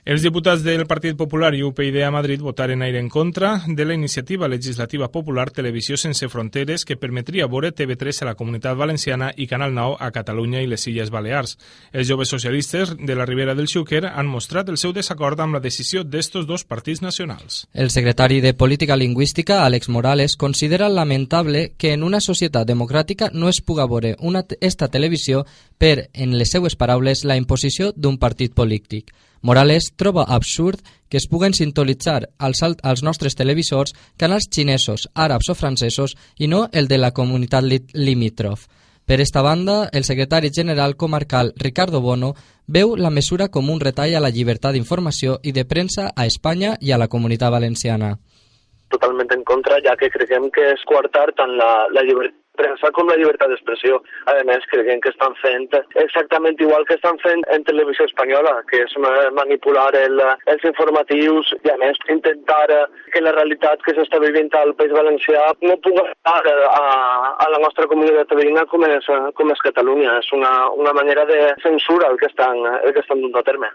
Els diputats del Partit Popular i UPyD a Madrid votaren ahir en contra de la iniciativa legislativa popular Televisió sense fronteres que permetria veure TV3 a la Comunitat Valenciana i Canal 9 a Catalunya i les Illes Balears. Els joves socialistes de la Ribera del Xúquer han mostrat el seu desacord amb la decisió d'estos dos partits nacionals. El secretari de Política Lingüística, Àlex Morales, considera lamentable que en una societat democràtica no es puga veure esta televisió per, en les seues paraules, la imposició d'un partit polític. Morales troba absurd que es puguen sintonitzar als nostres televisors canals xinesos, àrabs o francesos i no el de la comunitat limítrof. Per esta banda, el secretari general comarcal Ricardo Bono veu la mesura com un retall a la llibertat d'informació i de premsa a Espanya i a la Comunitat Valenciana. Totalment en contra, ja que creiem que és coartar tant la llibertat de premsa com la llibertat d'expressió. A més, creiem que estan fent exactament igual que estan fent en televisió espanyola, que és manipular els informatius i, a més, intentar que la realitat que s'està vivint al País Valencià no pugui estar a la nostra comunitat veïna com és Catalunya. És una manera de censura el que estan dut a terme.